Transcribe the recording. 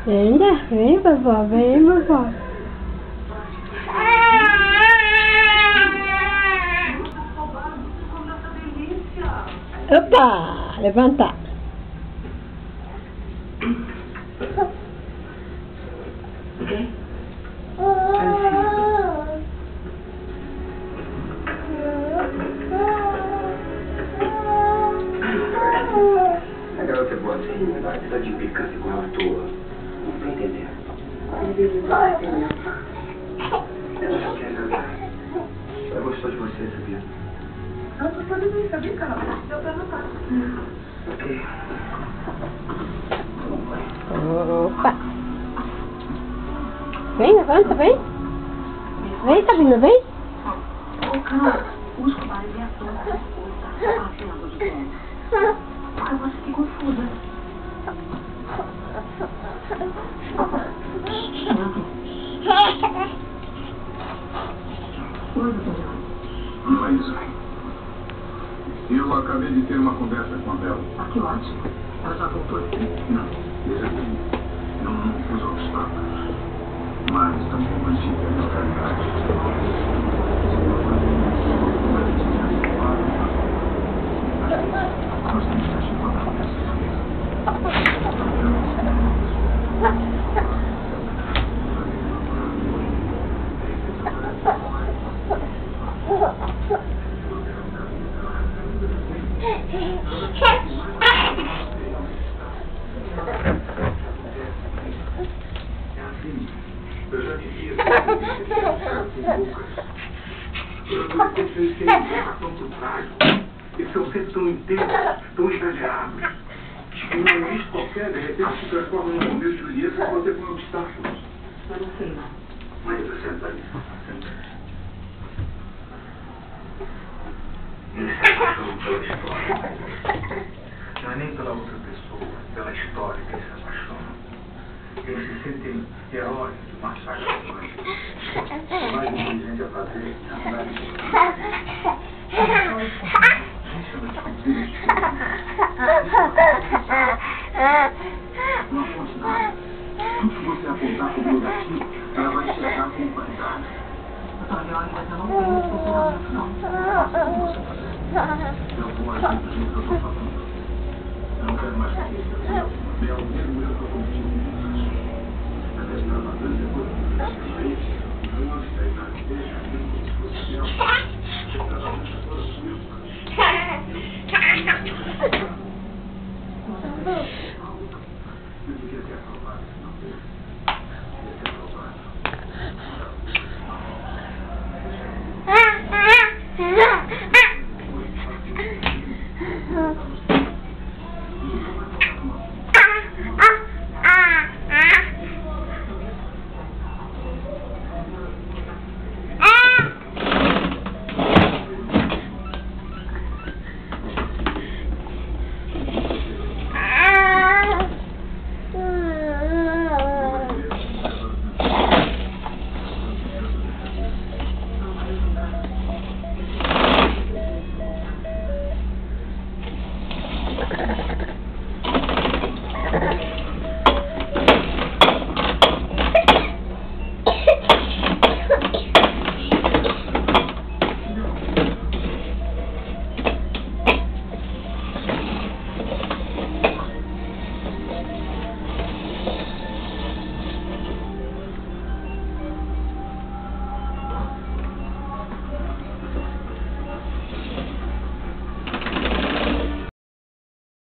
Venha, vem, vovó, vem, vovó. Opa, levanta. A garota é boazinha, vai estar de picante com ela à toa. Não tô entendendo. Ela só quer agradar. Ela gostou de você, sabia? Ela gostou de mim, sabia, Carol? Deu pra notar. Ok. Opa. Vem, levanta, vem. Vem, Sabrina, vem. Ô, Carol, os cobares e a sua resposta. Pelo amor de Deus. Porque você fica confusa. Oi, doutor. Mas eu acabei de ter uma conversa com a Bela. Ah, que ótimo. Ela já voltou aqui? Não, veja bem, não pus obstáculos, mas também mantive a neutralidade. Nós temos que agir com a cabeça. Eu já devia ter Lucas. Eu pensei em tão por trás. Eles são sempre tão intensos, tão exagerados. Um analista qualquer, de repente, se transforma num Romeu e Julieta se você põe obstáculos. Eu não sei, não. Mas você senta ali. Eles se apaixonam pela história. Não é nem pela outra pessoa, pela história que eles se apaixonam. Eles se sentem heróis de uma saga romântica. O mais inteligente a fazer é andar em Não conte nada. Tudo que você apontar como negativo, ela vai enxergar com qualidade. Doutora Leone, mas eu não tenho esse pensamento, não. Eu vou agir do jeito que eu estou falando. Eu não quero mais que isso. É o mesmo eu que eu cometi com o Lucas. Ela estava dando depois do respeito. Eu não sei nada dele, como se fosse meu. Eu estava dando toda a sua. Eu devia ter aprovado, não devia ter aprovado.